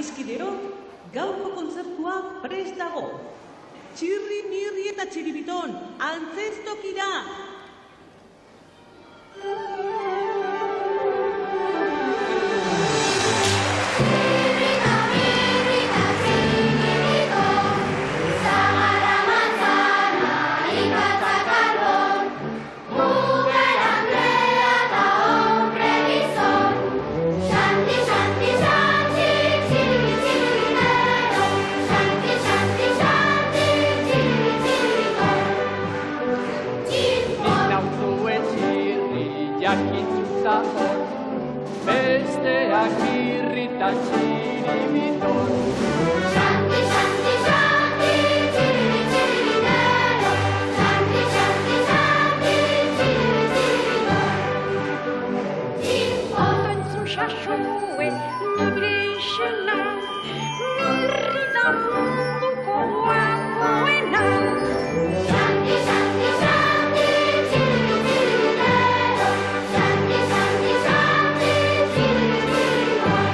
adiskideok, gaurko kontzertua prest dago. Txirri, mirri eta txiribiton, antzestokira! Besteak irritan txiribiton. Xanti, xanti, xanti, txiribi, txiribitero. Xanti, xanti, xanti, txiribi, txiribiton. Txinpon zuxaxue, nire izena, mirrita munduko guapoena. Xanti, xanti, xanti, txiribi, txiribitero. Xanti, xanti, xanti, txiribi, txiribiton.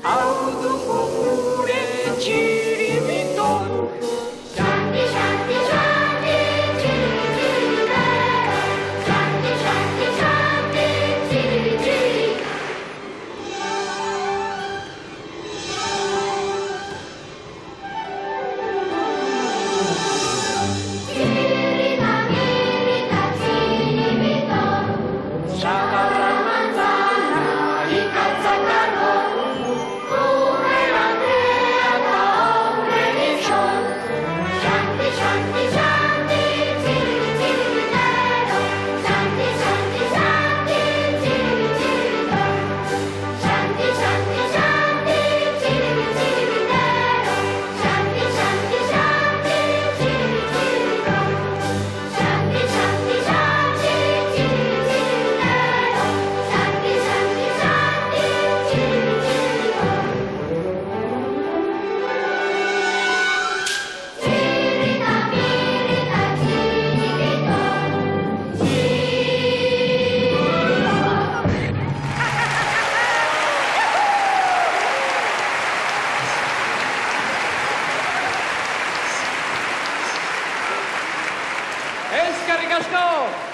Hau dugu gure txiribiton. Xanti, xanti, xanti, txiribi, txiribitero. Xanti, xanti, xanti, txiribi, txiribiton. Txirita, mirita, txiribiton. Sagarra manzana, ikatza karbon. Mujer Andrea eta hombre gizon. Xanti, xanti, xanti, txiribi, txiribitero. Xanti, xanti, xanti, txiribi, txiribiton. Xanti, xanti, xanti, txiribi, txiribitero. Xanti, xanti, xanti, txiribi, txiribiton. Xanti, xanti, xanti, txiribi, txiribitero. Xanti, xanti, xanti, txiribi, txiribiton. Txirita, mirita,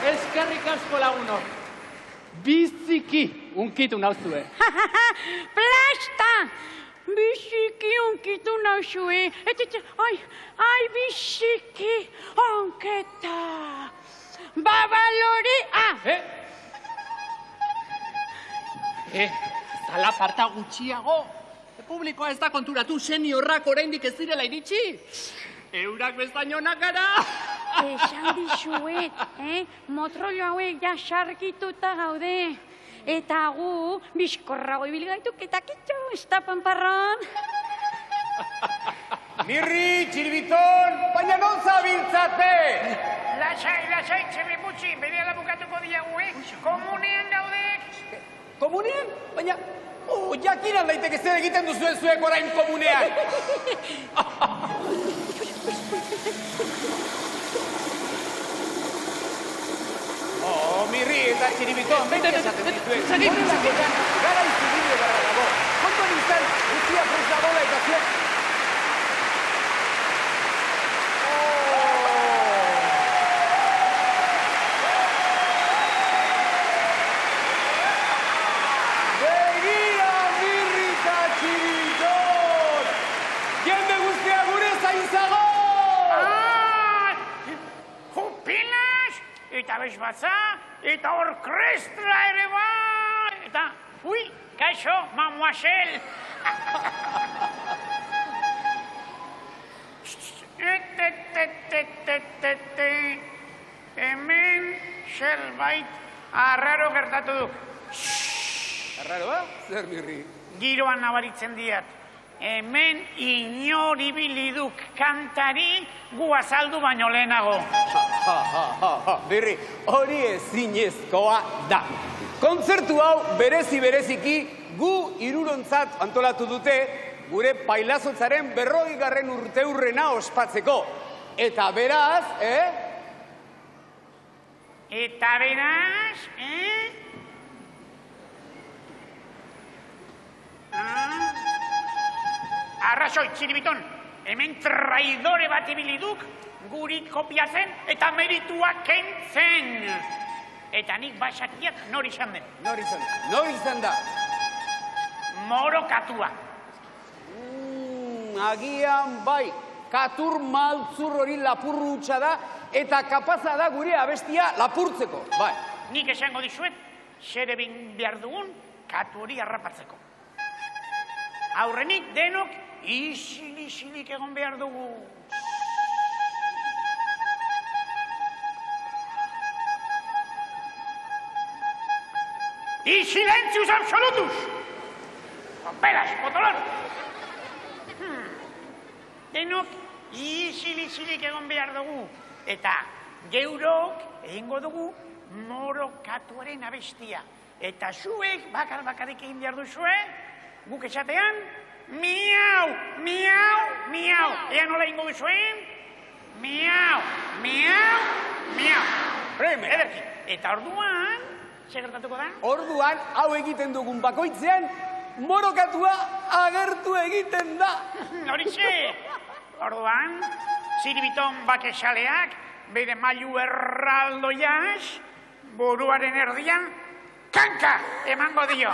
Eskerrik asko lagunok. Biziki unkitu nauzue. Plasta! Biziki unkitu nauzue. Ai, biziki onketa. Babalorea! Zala farta gutxiago. Publikoa ez da konturatu seniorrak oraindik ez direla iritsi. Eurak bezainonak gara. Esan dizuet, motrolo hauek ja sarkituta gaude. Eta gu, bizkorrago ibil gaituk eta kitxo, ez da panparron. Mirri, txiribiton, baina non zabiltzate? Lasai, txirriputxi, berehala bukatuko diagu, Komunean gaudek. Komunean? Baina, jakinan daiteke zer egiten duzuen zuek orain komunean. Mirri eta txiribiton, beti esaten dituen. Gara izubide gara dago. Kontuan izan, guztia presa bola eta zuek. Begira, Mirri eta txiribiton! Jende guztia gure zainzago! Jupilas, eta bezbatza, eta orkestra ere bai, eta, kaixo, mamuazel. Hemen zerbait arraro gertatu duk. Arraroa? Zer, Mirri? Giroan nabaritzen diat. Hemen inoribili duk kantari gu azaldu baino lehenago. Mirri, hori ezinezkoa da. Kontzertu hau bereziki gu hirurontzat antolatu dute gure pailazotzaren 40. urteurrena ospatzeko. Eta beraz, Eta beraz, Arrazoi, txiribiton, hemen traidore bat ibili duk, guri kopiatzen eta meritua kentzen. Eta nik basakiat nori izan den. Nori izan da? Moro katua. Agian bai, Katur maltzur hori lapurru hutsa da, eta kapaza da gure abestia lapurtzeko, bai. Nik esango dizuet, zer egin behar dugun katu hori harrapatzeko. Aurrenik denok isilik egon behar dugu. Y silencius absolutus! Pelas, potolón! Denok isilik egon behar dugu. Eta geurok egingo dugu moro katuaren abestia. Eta zuek bakarrik egin behar duzue, guk esatean, miau, miau, miau. Ea nola egingo duzuen? Miau, miau, miau. Ederki. Eta orduan, zer gertatuko da? Orduan, hau egiten dugun bakoitzean, morokatua agertu egiten da. Horixe. Orduan, ziribiton bakexaleak, bere mailu erraldoiaz, buruaren erdian, kanka emango dio.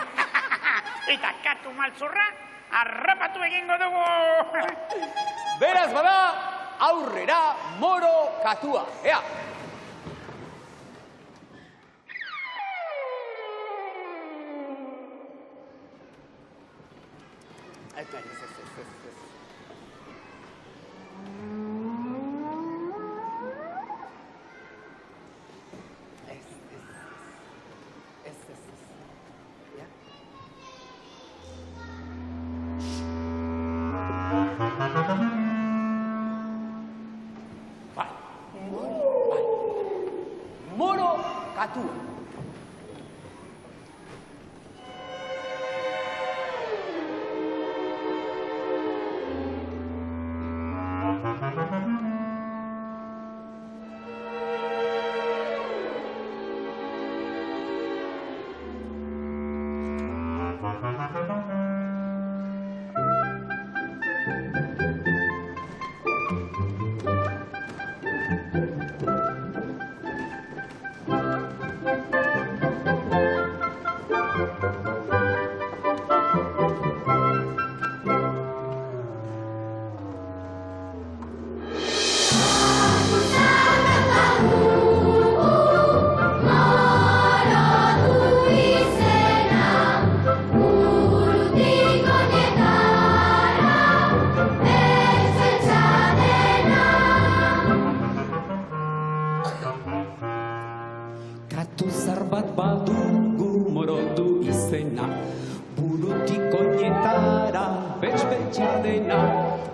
Eta katu maltzurra, harrapatu egingo dugu. Beraz bada, aurrera moro katua. Ea! Moro katua.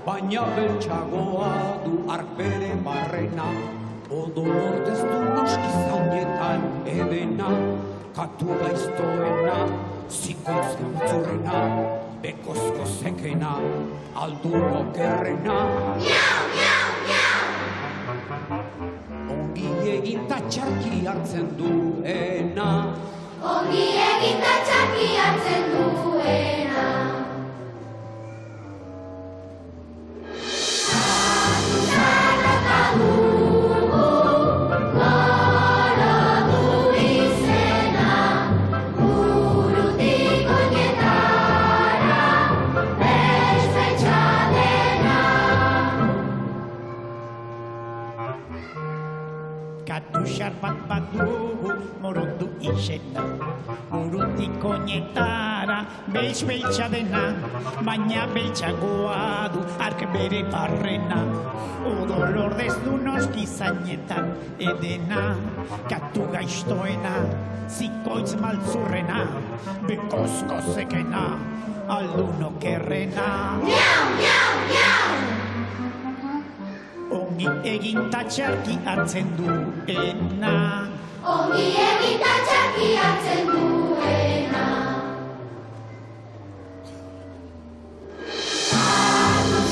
Baina beltxagoa du ark bere barrena, odolor dezdu noski zainetan edena, katu gaiztoena, zikoitz galtzurrena, bekozko zekena, aldu okerrena. Miau, miau, miau! Ongi egin ta txarki hartzen duena. Ongi egin ta txarki hartzen duena. Bat bat dugu morotu izena, burutik oinetara beltza dena, baina beltzagoa du ark bere barrena, odolor dezdu noski zainetan edena, katu gaiztoena, zikoitz maltzurrena, bekozko zekena, aldun okerrena. Miau, miau, miau! Ongi egin ta txarki hartzen duena. Ongi egin ta txarki hartzen duena.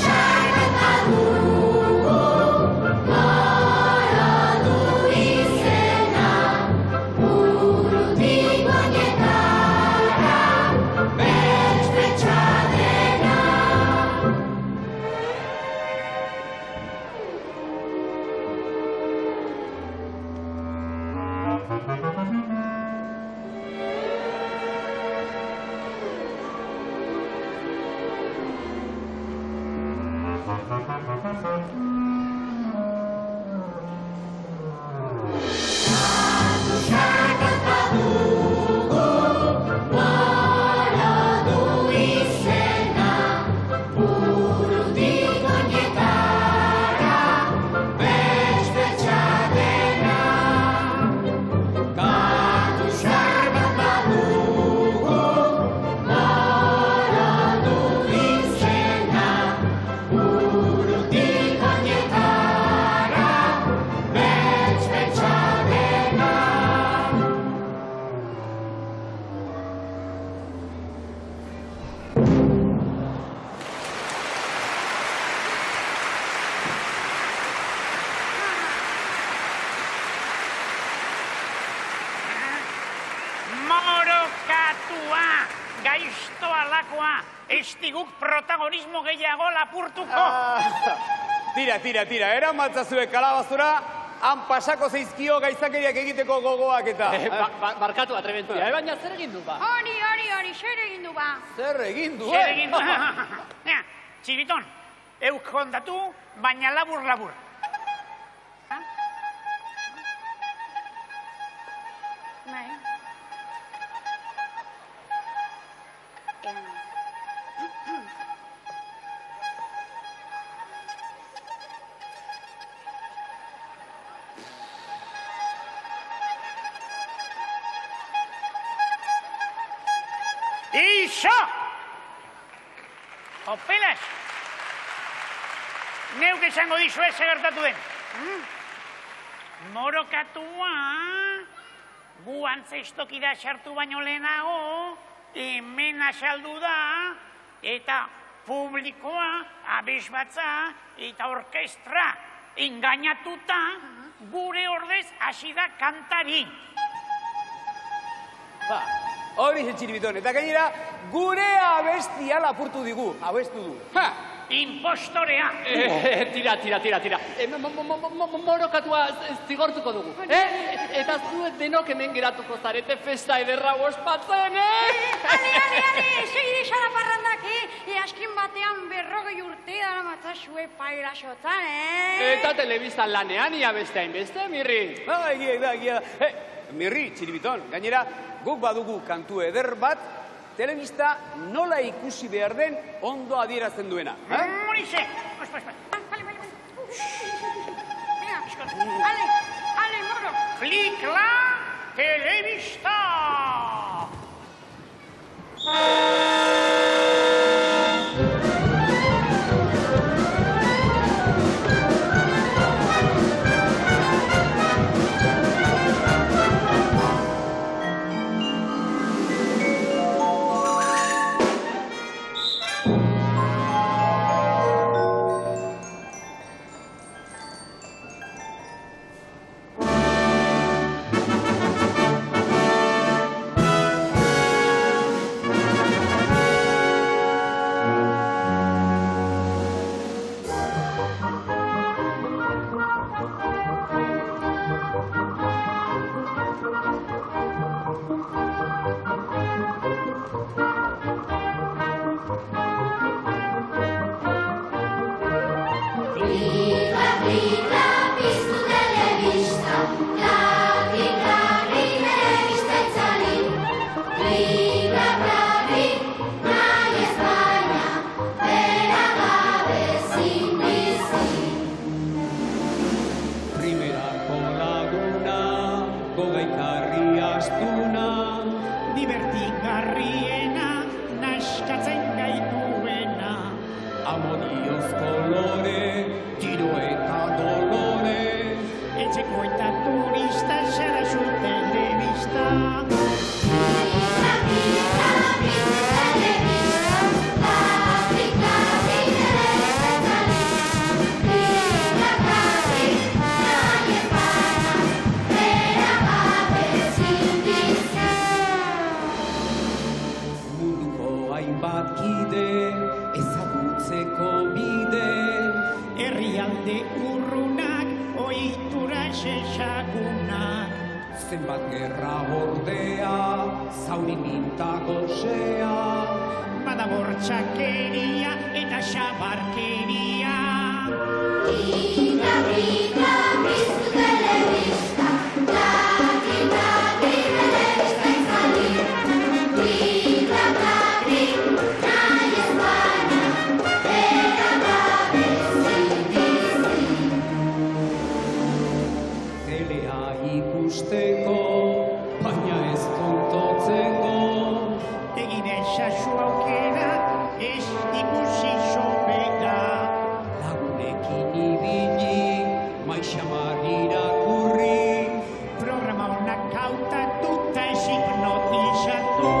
Sarreta dugu, moro du izena, Morokatua, gaizto alakoa, ez diguk protagonismo gehiago lapurtuko. Tira, eramatzazue kalabazura, han pasako zeizkio gaitzakeriak egiteko gogoak eta... Barkatu atrebentzia, baina zer egin du ba? Hori, zer egin du ba? Zer egin du, Zer egin du. Txibiton, euk kondatu, baina labur. Bai. Iso! Opelas! Neuk esango dizue gertatu den. Morokatua, gu antzestokida sartu baino lehenago, hemen asaldu da, eta publikoa, abesbatza eta orkestra engainatuta, gure ordez hasi da kantari. Hori Txiribiton, eta gainera gure abestia lapurtu digu, abestu du. Impostorea! Tira. Morokatua zigortuko dugu. Eta zuet denok hemen geratuko zarete festa ederra ospatzen, Ale, segide xala parrandak, askin batean 40 urte dara matzazue pairasotan, Eta telebistan lanean ia beste hainbeste, Mirri. Egia da. Mirri, Txiribiton, gainera guk badugu kantu eder bat, telebista nola ikusi behar den ondo adierazten duena. Morize! Ale, moro! Klikla telebista! Herrialde urrunak ohitura xexak bat gerra ordea, zauri minta gozea. Bada bortxakeria eta xabarkeria. Grita, grita, piztu telebista, grita, telebista izali. Grita, nahi ez baina, era gabe bizi. Telea ikusteko, baina ez tontotzeko. Egin esasu aukera, ez ikusi sobera. Lagunekin ibili, maixamar irakurri. Programa honak hautatu eta ez hipnotizatu.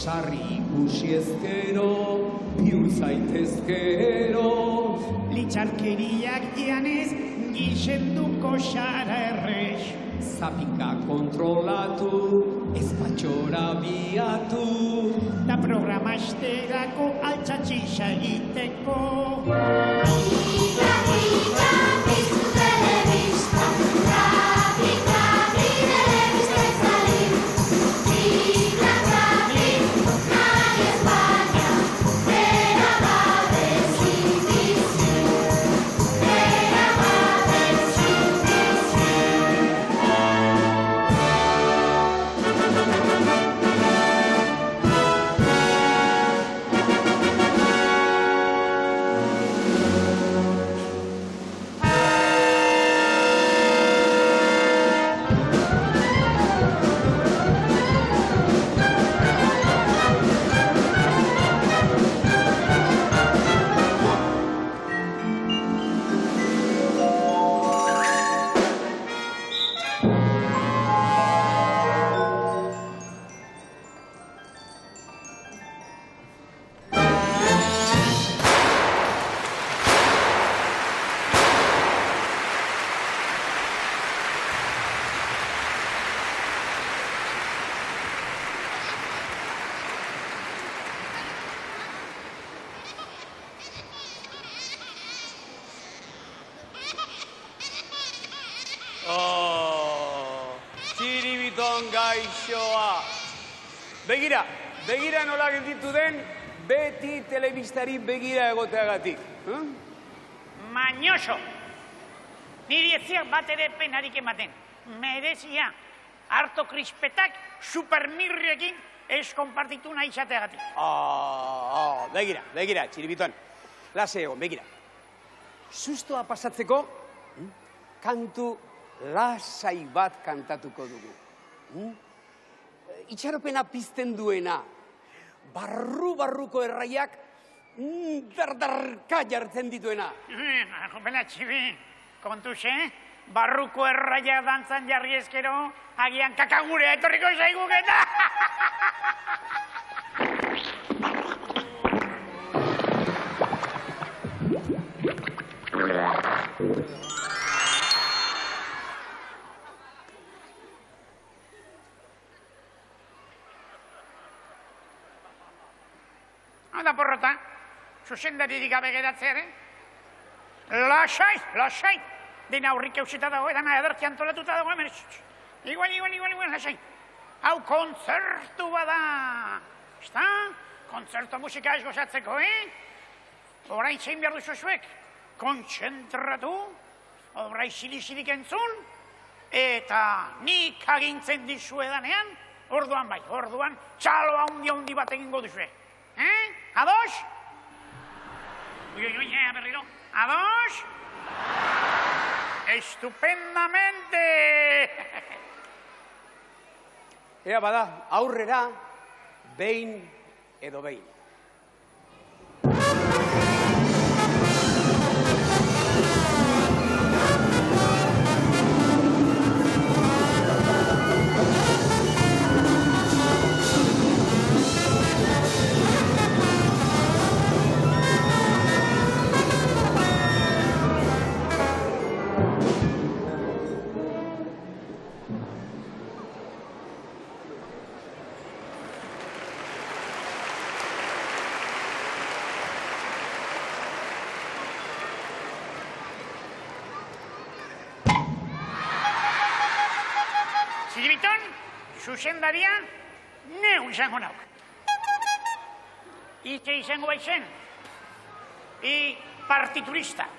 Sarri ikusi ezkero, bihur zaitezkero. Litxarkeriak janez, gizenduko xara errez. Zapika kontrolatu, ez patxora biatu. Da programa esterako altxatxixa egiteko. Grita, grita, piztu telebista, grita, telebista izali. Grita, nahi ez baina, era gabe bizi. Era gabe bizi. Txiribiton gaixoa. Begira nola gelditu den, beti telebistari begira egoteagatik. Mañoso! Niri etziak bat ere penarik ematen. Merezia, harto krispetak supermirriekin ez konpartitu nahi izateagatik. Begira, Txiribiton. Lase egon, begira. Sustoa pasatzeko, kantu lasai bat kantatuko dugu. Itxaropena pizten duena, barruko erraiak dardarka jartzen dituena. Jopena txibi, kontuz, barruko erraia dantzan jarri ezkero, agian kakagurea etorriko zaiguk eta... Hala porrota, zuzendaririk gabe geratzearen. Lasai! Dena aurrik eusita dago, edana ederki antolatuta dago, hemen. Igual, lasai. Hau kontzertu bada. Ezta? Kontzertu musika ez gozatzeko, Orain zein behar duzu zuek. Kontzentratu, orain zilizilik entzun, eta nik agintzen dizuedanean, orduan txalo handi bat egingo duzue. Ados? Ui, berriro. Ados? Estupendamente! Ea bada, aurrera, behin edo behin. Txiribiton, zuzendaria, neu izango nauk. Itxe izango baitzen, partiturista.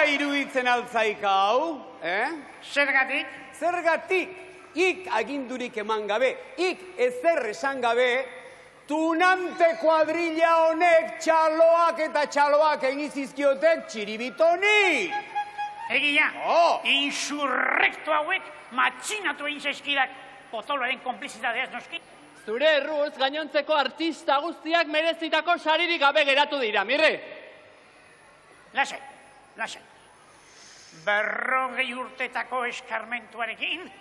iruditzen altzaika hau, Zergatik? Zergatik, ik agindurik eman gabe, ik ezer esan gabe, tunante kuadrilla honek txaloak eta txaloak egin zizkiotek txiribitoni. Egia, Oh. insurrektu hauek matxinatu egin zaizkidak potoloaren konplizitateaz noski. Zure erruz, gainontzeko artista guztiak merezitako saririk gabe geratu dira, Mirri. Lasai, lasai. 40 urtetako eskarmentuarekin,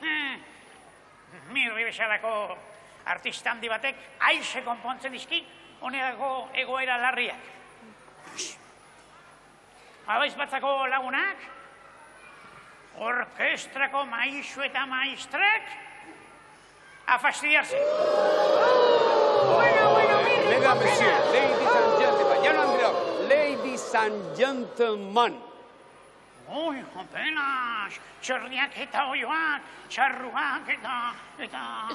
Mirri bezalako artista handi batek aize konpontzen dizki honerako egoera larriak. Abaiz batzako lagunak, orkestrako maizu eta maistrak, a fastidiarse. Mesdames, messieurs, ladies and gentlemen, ya no Andreok, ladies and gentlemen. Oi, apenas, txorriak eta oioak, txarruak eta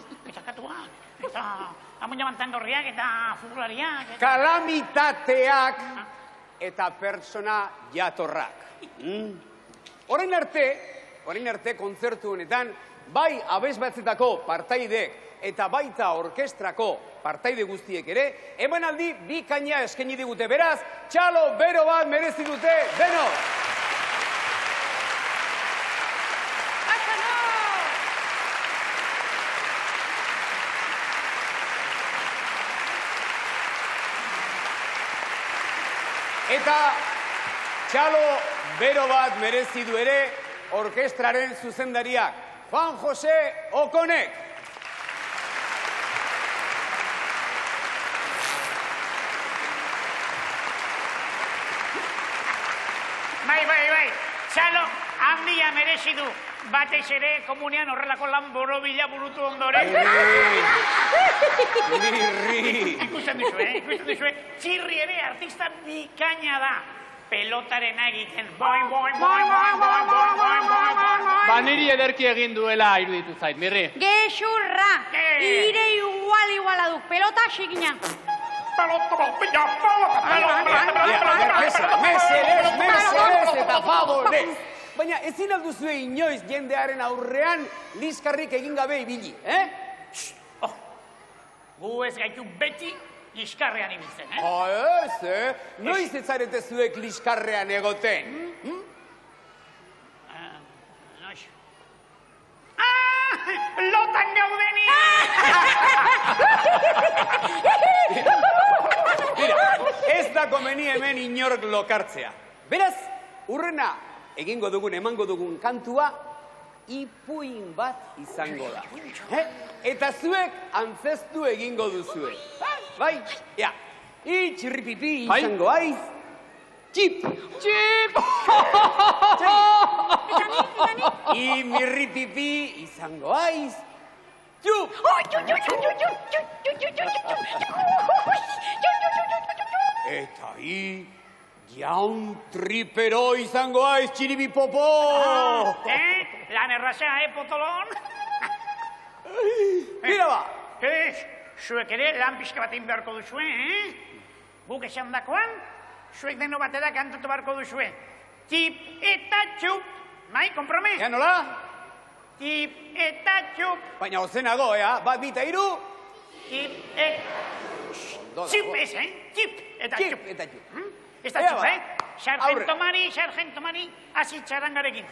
katuak, eta amuñamantandorriak eta fugulariak. Kalamitateak eta persona jatorrak. Orain arte kontzertu honetan, bai abesbatzetako partaidek eta baita orkestrako partaide guztiek ere, emanaldi bikaina eskaini digute. Beraz, txalo bero bat merezi dute denok. Eta txalo bero bat merezi du ere orkestraren zuzendariak, Juan Jose Okonek. Bai, txalo handia merezi du. Batez ere komunean horrelako lan borobila burutu ondoren. Mirri. Ikusten duzue, txirri ere artista bikaina da. Pelotaren egiten, boing. Ba, niri ederki egin duela iruditu zait, Mirri. Gezurra! Ire iguala duk, pelota xikina. Mesedez eta favorez. Baina ezin alduzue inoiz jendearen aurrean liskarrik egin gabe ibili, Gu ez gaitu beti liskarrean ibiltzen, Ez, noiz ez zarete zuek liskarrean egoten. Noiz. Lotan gaudeni! Mira, ez da komeni hemen inork lokartzea. Beraz, urrena egingo dugun, emango dugun kantua, ipuin bat izango da. Eta zuek antzestu egingo duzue. Bai? Ja. Itxirripipi izango aiz. Txip! Imirripipi izango aiz. Txup! Eta jaun tripero izango aiz, txiribipopo! Lan erraza, potolon? Mira ba! Zuek ere lan pixka bat egin beharko duzue, Guk esan dakoan, zuek deno batera kantatu beharko duzue. Tip eta txup. Bai, komprome? Ja, nola? Tip eta txup. Baina ozenago, Bat, bita, iru? Tip eta... Txup ez, Tip eta txup. Txip eta txup. Ez da txup, Sargento Mari, hasi txarangarekin.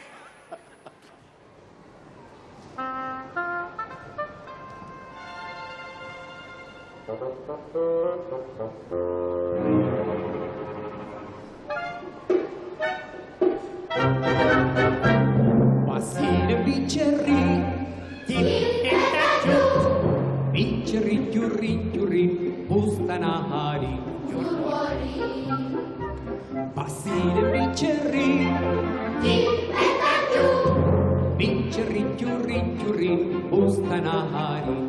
Baziren bitxerri, Tip eta txup. bitxerri txurri, buztan ahari. Baziren bitxerri, bitxerri txurri, buztan ahari.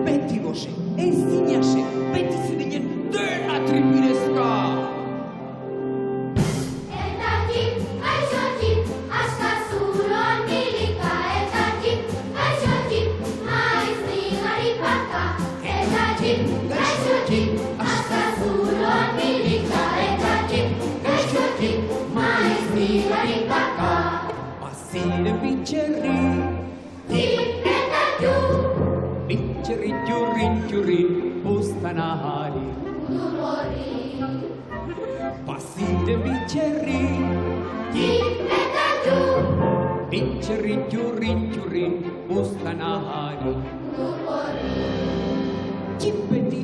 Beti goze, ez zinase, beti zidinen dena tripirezka. Eta txip, aixo txip, aska zuloan milika. Eta txip, aixo txip, maiz nigari paka. Eta txip, aixo txip, aska zuloan milika. Eta txip, aixo Baziren bitxerri, Tip eta ju, bitxerri txurrin txurrin, buztan ahari. mutur gorri. Baziren bitxerri, Tip eta ju, bitxerri txurrin txurrin, buztan ahari. mutur gorri. Txipeti,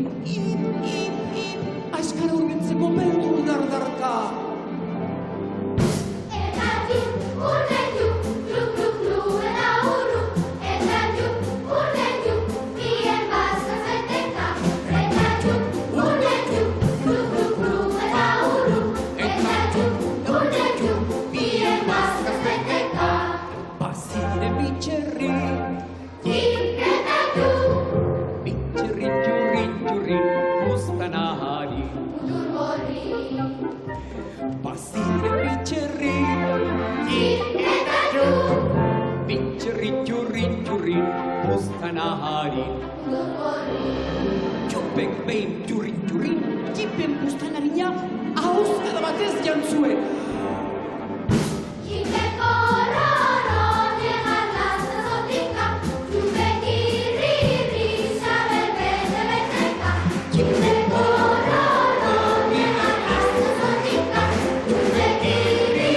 askar urbitzeko beldur dardarka. Eta ju, urren ju, klu, klu, klu, eta urru. Eta ju, urren ju, bien bazka zeteka. Eta ju, urren ju, klu, klu, klu, eta urru. Eta ju, urren ju, bien bazka zeteka. Baziren bitxerri, Tip eta ju, bitxerri txurrin txurrin, buztan ahari. mutur gorri. Baziren bitxerri, Tip eta ju, bitxerri txurrin txurrin, buztan ahari. mutur gorri. Txupek behin txurrin txurrin, txipen buztan harina, ahozkada batez jantzuen. Txipeko roro, negar lasta zotika. Txupek irri, sabel bete beteka. Txipeko roro, negar lasta zotika. Txupek irri,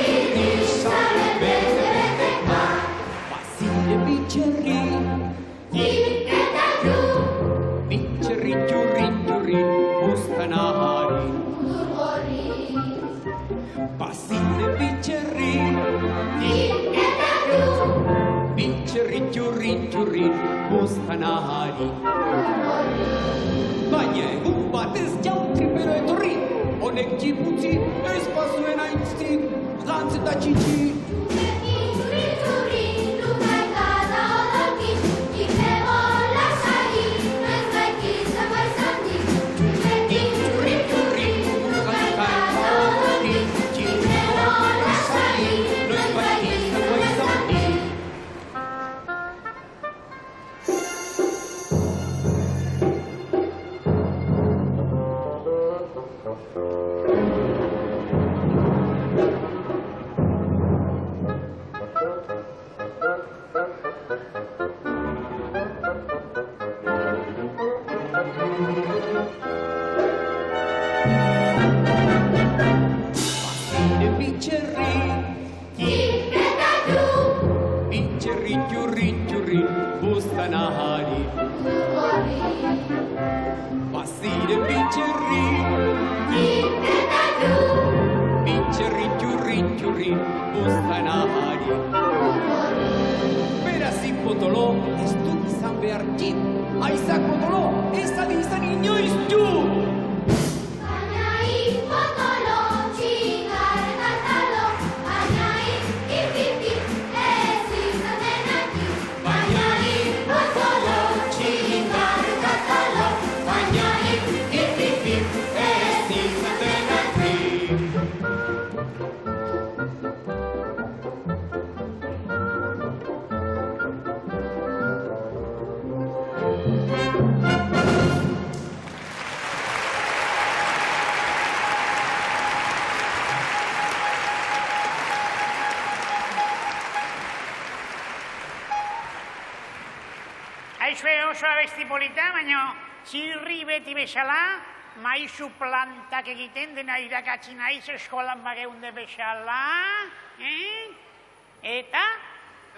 sabel bete beteka. Baziren bitxerri, Tip eta ju, bitxerri txurrin txurrin, buztan ahari. mutur gorri. Baziren bitxerri, Tip eta ju, bitxerri txurrin txurrin, buztan ahari. Baina egun batez jautripero etorri, honek txiputzi ez bazuen aintzik, gantz eta txitsi. Txupek irri, txurri, lukaika eta odolki. Txipeko lasai, noiz baiki izango izan di. Txupek irri, txurri, lukaika eta odolki. Txipeko lasai, noiz baiki izango izan di. Baziren bitxerri, Tip eta ju, bitxerri txurrin txurrin, buztan ahari. mutur gorri. Baziren bitxerri, Tip eta ju, bitxerri txurrin txurrin, buztan ahari. Berazin potolo, ez dut izan behar txip. Aizak potolo, ez adi izan inoiz ju. baina potolo, txingar eta talo. Baina ip, ez izan denaki. Baina potolo, txingar eta talo. Baina ez izan denaki. Aizue oso abesti polita, baina txirri beti bezala, maizu plantak egiten dena irakatzi naiz eskolan bageunde bezala, Eta,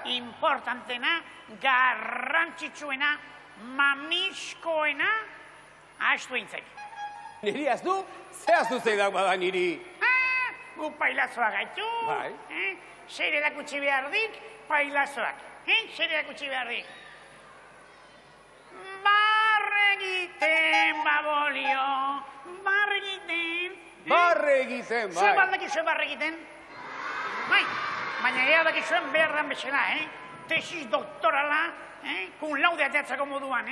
importantena, garrantzitsuena, mamiskoena, ahaztu eintzai. Niri aztu? Ze aztu zeidak bada niri? Gu pailazoa gaitu, Bai. zer erakutsi behar dik, pailazoak. Zer erakutsi behar dik. Barregiten, babolio, barregiten. Barre egiten, Zue bai. baldakizue barregiten? Bai, baina ea dakizuen behar dan bezala, tesis doktorala, kun laude ateatzako moduan,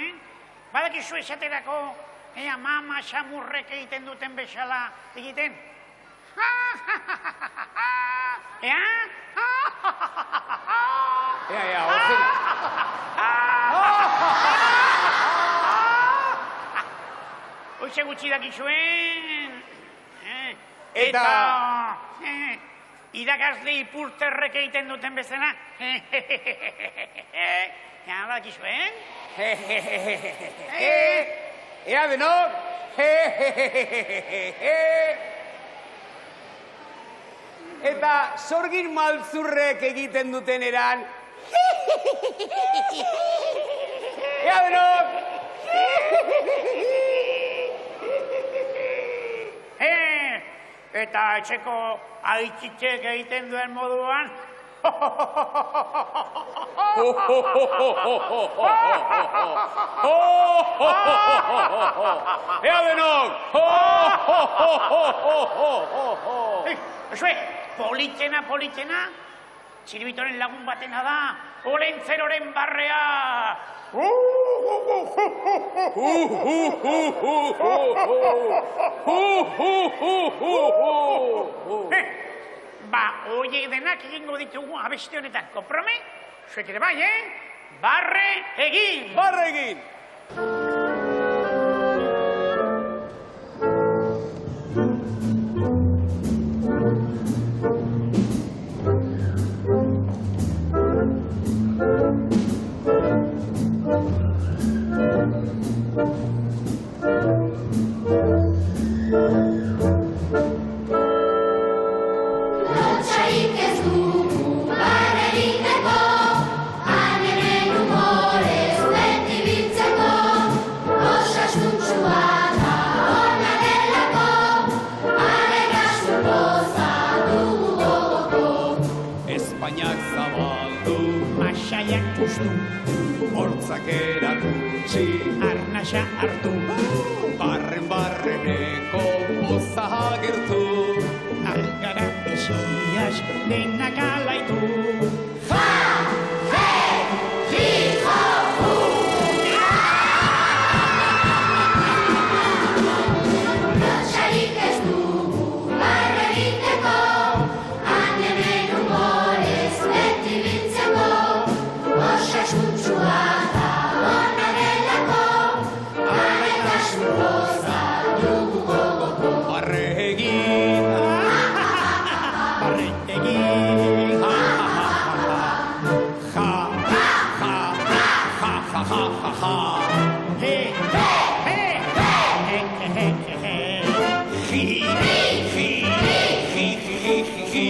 badakizue esaterako, ea mama samurrek egiten duten bezala egiten. Ea? Ea, ozena. Hoxe gutxi dakizuen. Eta- irakasle ipurterrek egiten duten bezala. Ja, bakizu, Ea denok! Eta sorgin maltzurrek egiten duten eran. Ea denok! Eta etxeko aitzitzek egiten duen moduan. Ea denok! Esue, politzena, txiribitoren lagun batena da, olentzeroren barrea. Ba, oiek denak egingo ditugu abeste honetan, konprome? Zuek ere bai, Barre egin! Barre egin! Lotsarik ez dugu barre egiteko, han hemen humorez beti biltzeko, osasuntsua da ona delako, arrekasun poza dugu gogoko. Espainiak zabaldu, Masaiak puztu, hortzak erakutsi, arnasa hartu, barreneko poza agertu. algara esiaz denak alaitu. Lotsarik ez dugu barre egiteko, han hemen humorez beti biltzeko, osasuntsua da ona delako, arrekasun poza dugu gogoko. Barre egin, Barre egin, ja, ja, ja. he, Ji, ji, ji.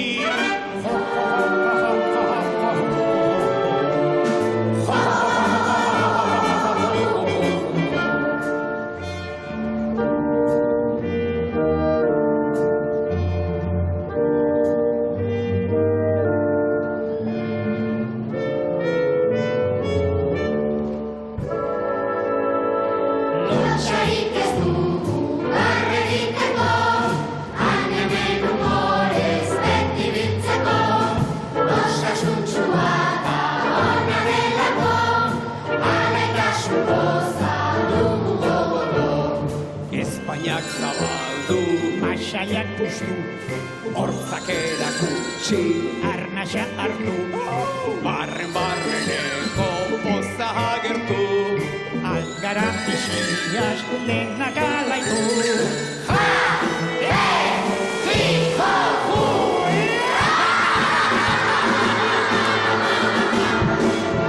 Lotsarik ez dugu barre egiteko, han hemen humorez beti biltzeko, osasuntsua da ona delako, arrekasun poza dugu gogoko. Espainiak zabaldu, masaiak puztu, hortzak erakutsi, arnasa hartu, barreneko poza agertu. algara esiaz denak alaitu.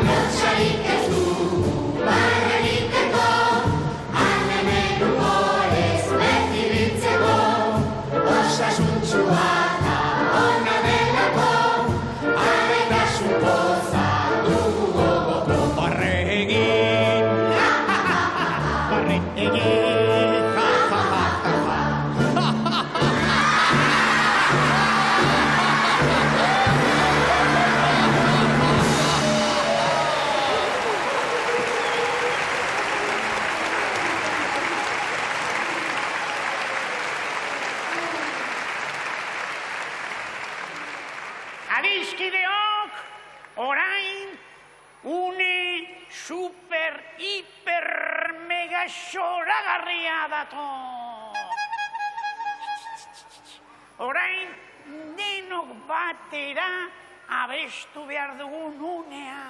Lotsarik ez dugu barre egiteko, han hemen humorez beti biltzeko, osasuntsua da ona delako, arrekasun poza dugu gogoko. Barre egin, Barre egin, adiskideok, orain, une super, hiper, mega xoragarria dato. Orain, denok batera abestu behar dugun unea.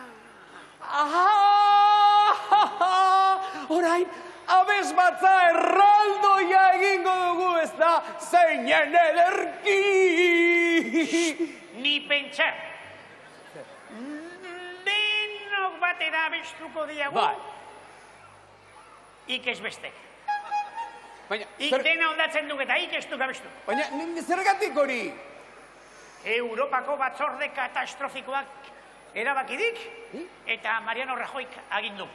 Orain, abez batza erraldoia egingo dugu, ez da, zeinen ederki! Ni pentsar. Denok batera abestuko diagu. Bai. Ik ez bestek. Baina, Ik dena ondatzen duk eta ik ez duk abestu. baina, zergatik hori? Europako batzorde katastrofikoak erabakidik eta Mariano Rajoyk agindu.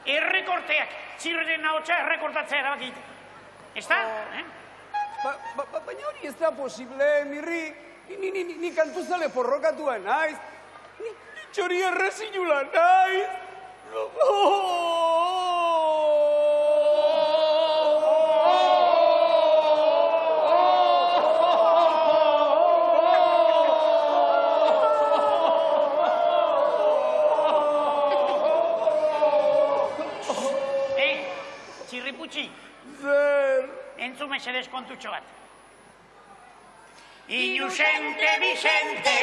Errekorteak, txirren ahotsa errekortatzea erabakit. Ez da? Baina hori ez da posible, Mirri. Ni kantuzale porrokatua naiz. Ni txori errezinula naiz. Txirriputxi, Zer? entzun mesedez kontutxo bat. Inusente Vicente.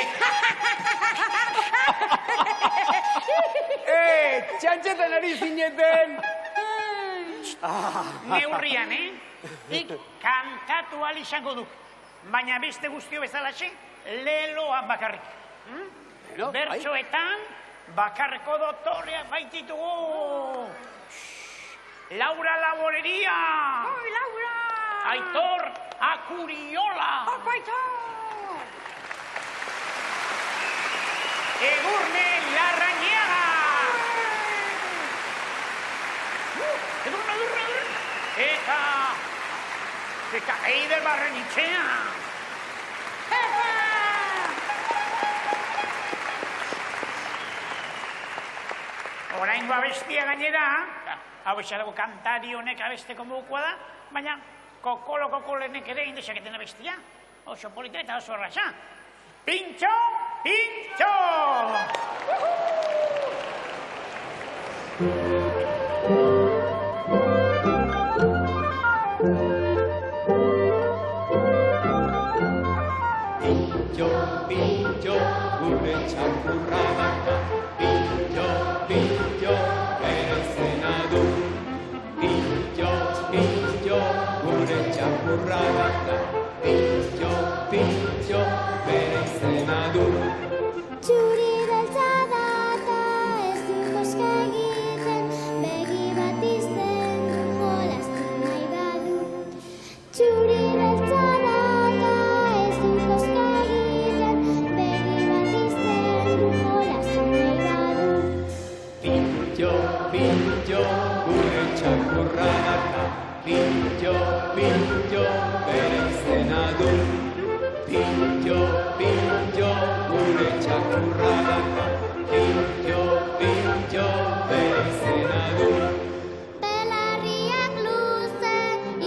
Txantxetan ari zineten. Neurrian, Ik kantatu ahal izango duk. Baina beste guztio bezalaxe, leloan bakarrik. Bai. Bertsoetan, bakarreko dotoreak baititugu. Laura Laboreria. ¡Ay, Laura! Aitor Akuriola. ¡Aitor! Edurne Larrañaga. Edurne. Eta Eider Barrenitxea. Oraingo abestia gainera, hau esarago kantari honek abesteko modukoa da, baina kokolenek ere indesaketen abestia. Oso polita eta oso erraza. Pintxo! Pintxo! Pintxo, gure txakurra daka. Pintxo, bere izena du. Pintxo, gure txakurra daka. Pintxo, bere izena du. Txuri beltza da eta ez du koska egiten, begi bat izten du jolastu nahi badu. Txuri beltza da eta ez du koska egiten, begi bat izten du jolastu nahi badu. Pintxo, gure txakurra daka. Pintxo, bere izena du. Pintxo, gure txakurra daka. Pintxo, bere izena du. Belarriak luze,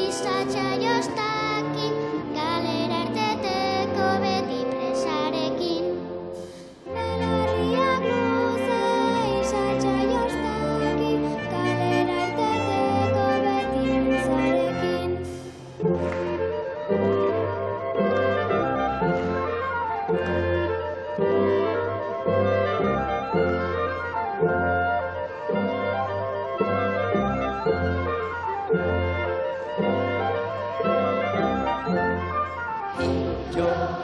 isatxa jostakin, galera erteteko beti presarekin. Belarriak luze, isatxa jostakin, galera erteteko beti presarekin.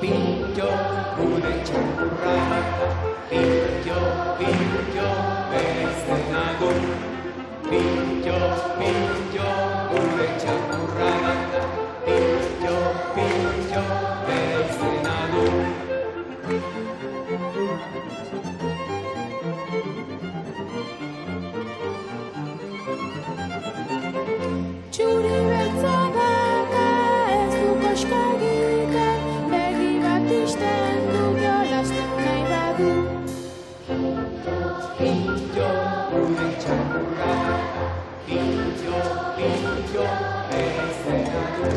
Pintxo, gure txakurra daka. Pintxo, bere izena du. Pintxo, gure txakurra daka. Pintxo, bere izena du. Txuri beltza daka, ez du koska egiten, begi bat izten du jolastu nahi badu. Pintxo, gure txakurra daka. Pintxo, bere izena du.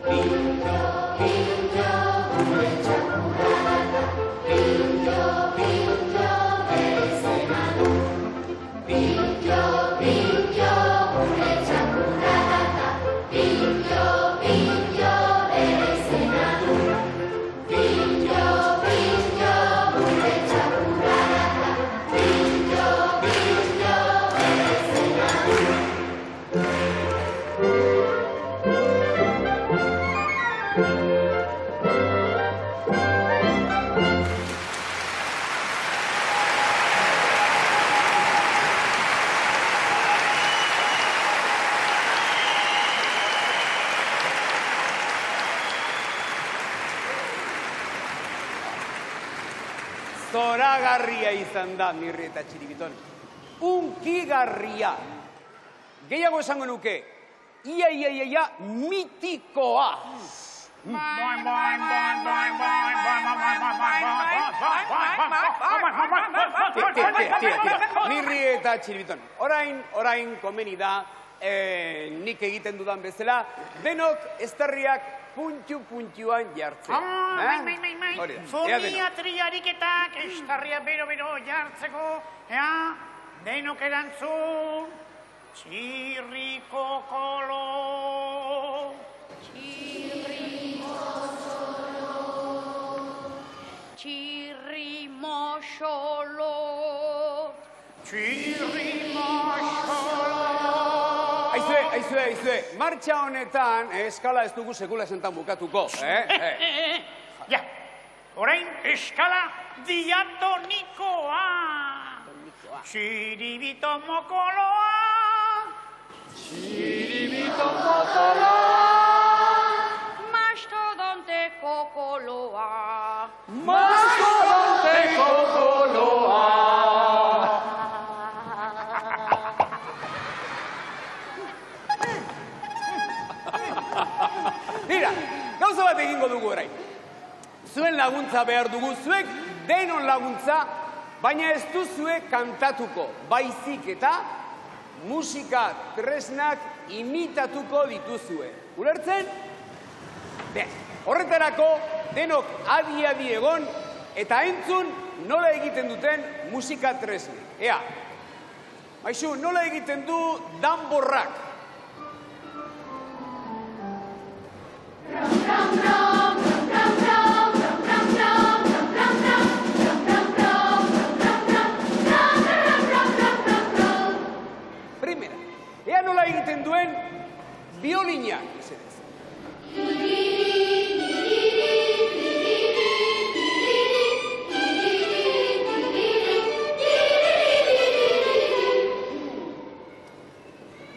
Pintxo, gure txakurra daka. Pintxo, bere izena du. Pintxo, gure txakurra daka. Pintxo, bere izena du. Pintxo, gure txakurra daka. Pintxo, bere izena du. zoragarria izan da, Mirri eta Txiribiton. Unkigarria. Gehiago esango nuke, ia, mitikoa. Tira. Mirri eta Txiribiton. Orain komeni da, nik egiten dudan bezala, denok eztarriak puntuan jartzea. Foniatriariketak estarria bero jartzeko, denok erantzun, txirriko kolo. Txirri moxolo. Aizue, martxa honetan eskala ez dugu sekula esentan bukatuko. Ja, orain eskala diatonikoa. Txiribito mokoloa. Mastodonteko koloa. Mira, gauza bat egingo dugu orain. Zuen laguntza behar dugu, zuek denon laguntza, baina ez duzue kantatuko, baizik eta musika tresnak imitatuko dituzue. Ulertzen? Horretarako denok adi egon eta entzun nola egiten duten musika tresnek. Ea, Maizu, nola egiten du danborrak? Primera, ea nola egiten duen violinak, mesedez.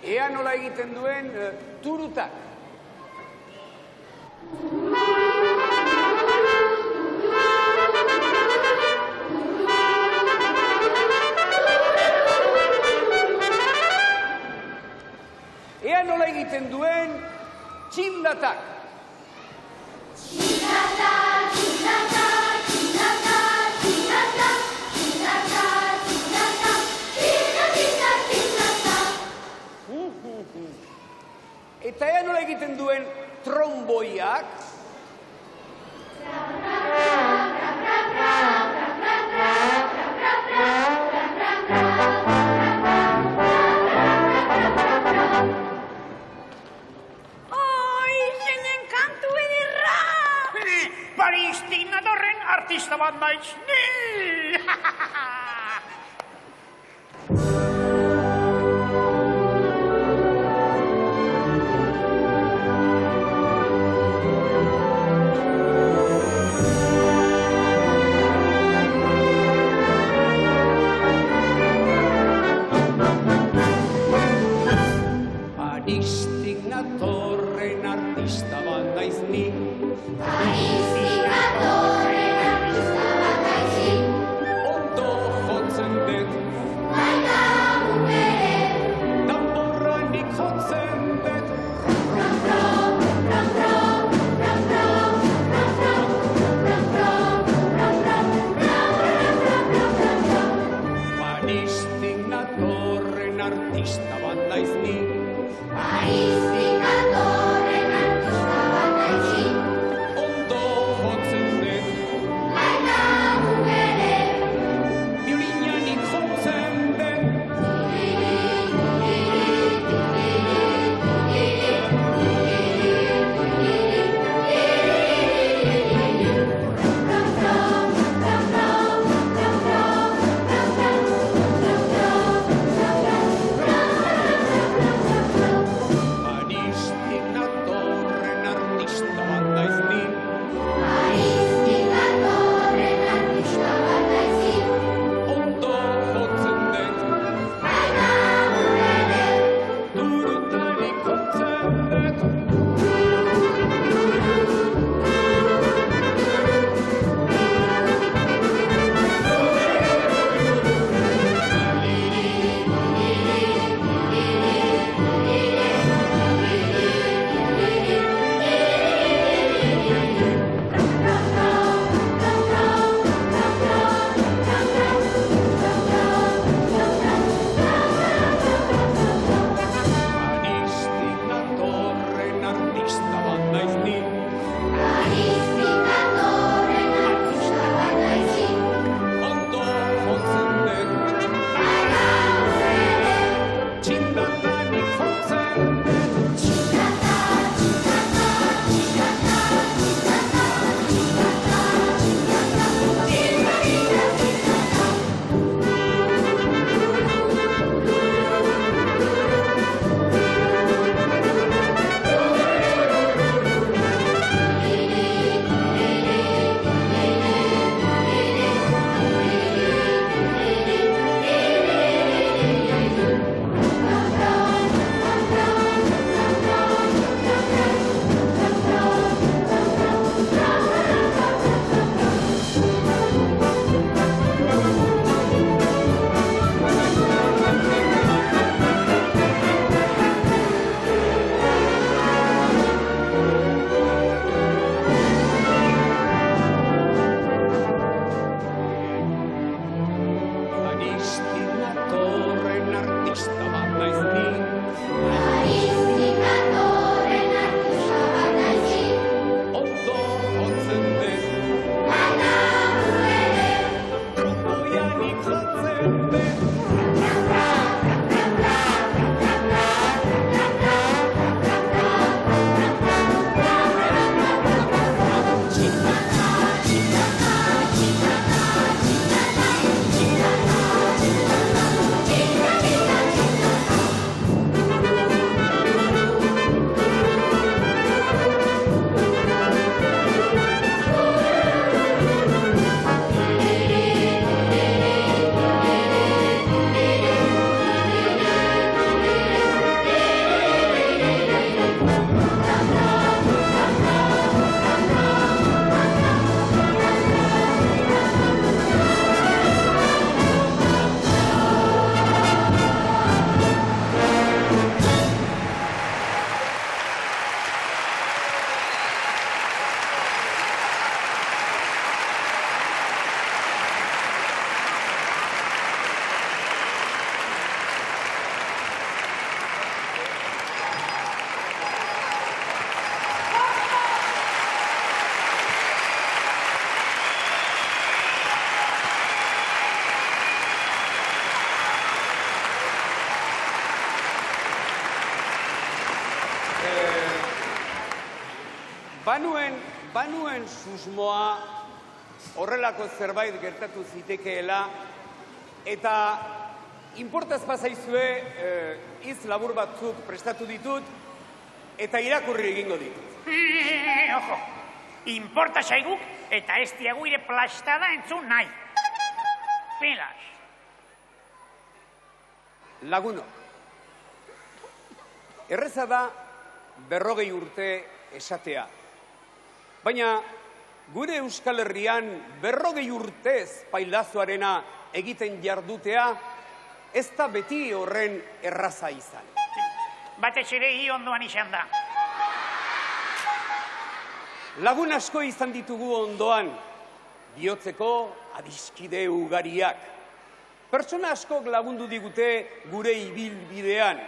Ea nola egiten duen turutak. Ea nola egiten duen txindatak. Eta ea nola egiten duen tromboiak. Baristik natorren artista bat naiz ni! Baristik natorren artista bat naiz ni. Ondo jotzen dut. Baita banuen susmoa horrelako zerbait gertatu zitekeela, eta inportaz pasaizue hitz labur batzuk prestatu ditut, eta irakurri egingo ditut. Ojo, importa zaiguk eta ez diagu ire plastada entzun nahi. Pilas. Lagunok, erreza da 40 urte esatea. Baina gure Euskal Herrian 40 urtez pailazoarena egiten jardutea ez da beti horren erraza izan. Batez ere hi ondoan izan da. Lagun asko izan ditugu ondoan, bihotzeko adiskide ugariak. Pertsona askok lagundu digute gure ibilbidean.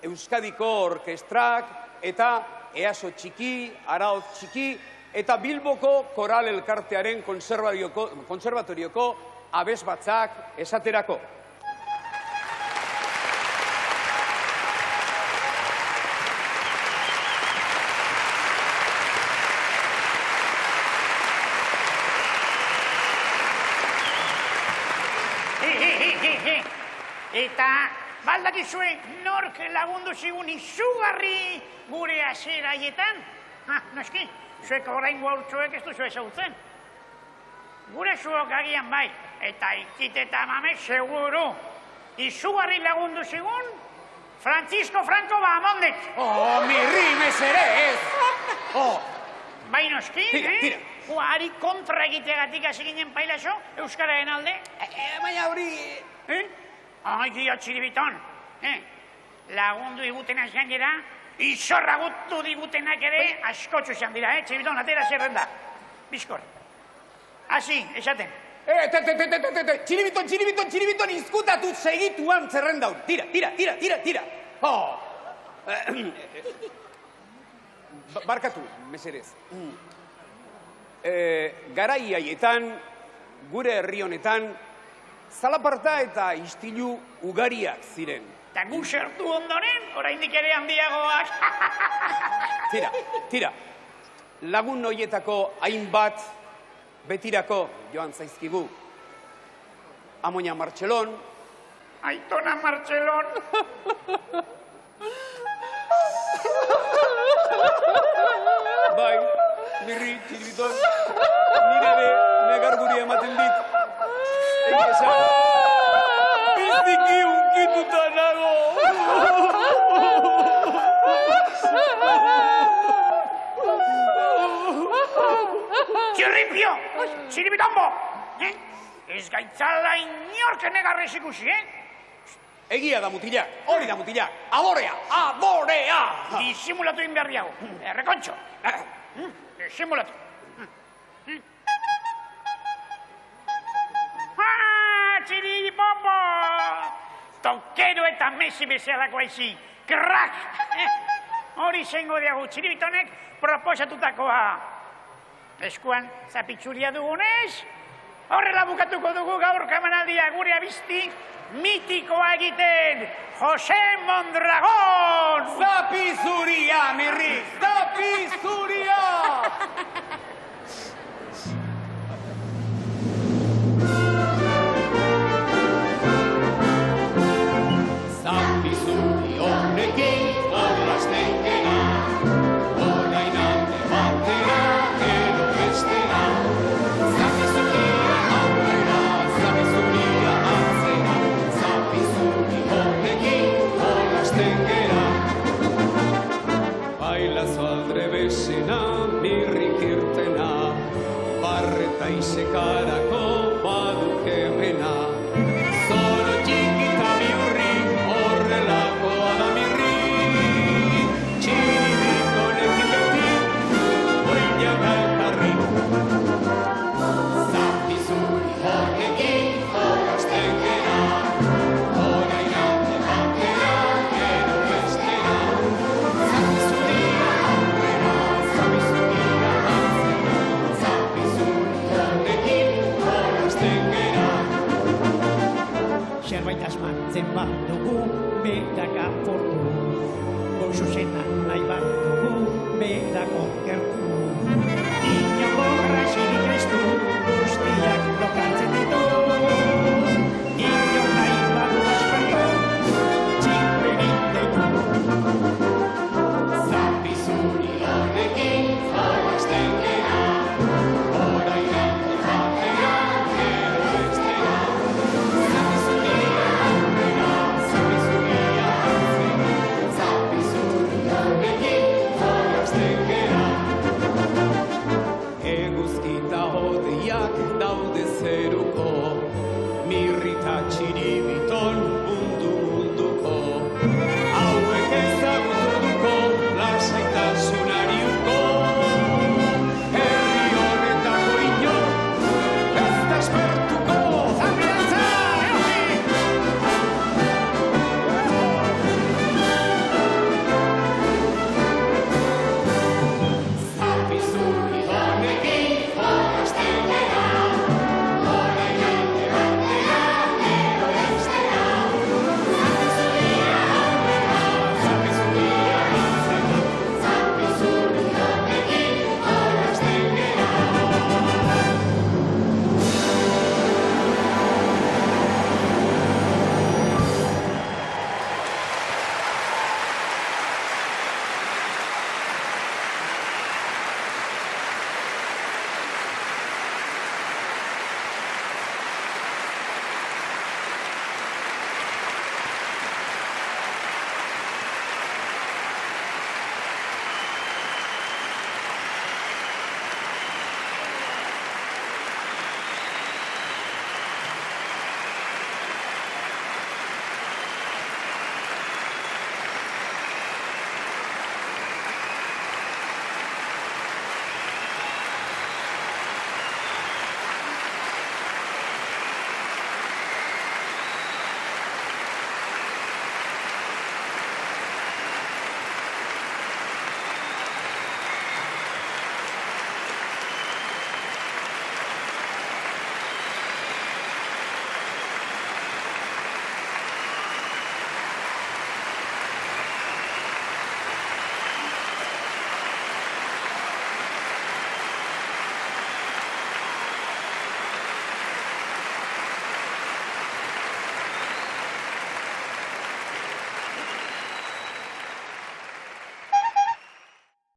Euskadiko orkestrak eta EASO txiki, Araoz txiki eta Bilboko Koral Elkartearen konserbatorioko abesbatzak esaterako. Eta baldakizue nork lagundu zigun izugarri gure hasieraietan? Noski, zuek oraingo haurtxoek ez duzu ezagutzen. Gure zuok agian bai, eta Itzit eta Mame seguru. Izugarri lagundu zigun Francisco Franco Bahamondek. Mirri, mesedez! Bai noski, Tira. Ari kontra egiteagatik hasi ginen pailazo, Euskararen alde. Baina hori... Dia txiribiton, lagundu digutenaz gainera, izorra gutu digutenak ere askotxu izan dira, txiribiton, atera zerrenda. Bizkor. Hasi, esaten. Txiribiton, izkutatu segituan zerrenda hor. Tira. Barkatu, mesedez. Garai haietan, gure herri honetan, zalaparta eta istilu ugariak ziren. Eta gu sertu ondoren, oraindik ere handiagoak. Tira. Lagun horietako hainbat betirako joan zaizkigu. Amoña Martxelon. Aitona Martxelon. Bai, Mirri, txiribiton, nire be, negar guri ematen dit. Egia esan, biziki unkituta nago. Txirripio, txiribitombo. Ez gaitzala inork negarrez ikusi, Egia da mutilak, hori da mutilak, adorea! Disimulatu inberriago, errekontxo. Disimulatu. Txiripombo! Tokero eta Messi bezalako aizi. Krak! Hori zengo diagu txiribitonek proposatutakoa. Eskuan zapitzuria dugunez, horrela bukatuko dugu gaur kamanaldia gure abizti mitikoa egiten. Jose Mondragón! Zapizuria, Mirri, zapizuria! Zapizuri honekin orlasten gena, orain alde batera, gero bestera. Zapizuria aurrera, zapizuria atzera, zapizuri honekin orlasten gena. Bailazo aldrebesena, Mirrik irtena, barreta isekarako baduke mena. Zoro txikita biurri, horrelakoa da Mirri. Txiribitonekin beti, oina galtarri. Zapizuri honekin jolasten gera, orain alde batera, gero bestera. Zapizuria aurrera, zapizuria atzera, zapizuri honekin jolasten gera. Zerbait asmatzen bat dugu, betaka portu. Goizuzena nahi bat dugu, berako gertu. Inoko grazirik ez du guztiak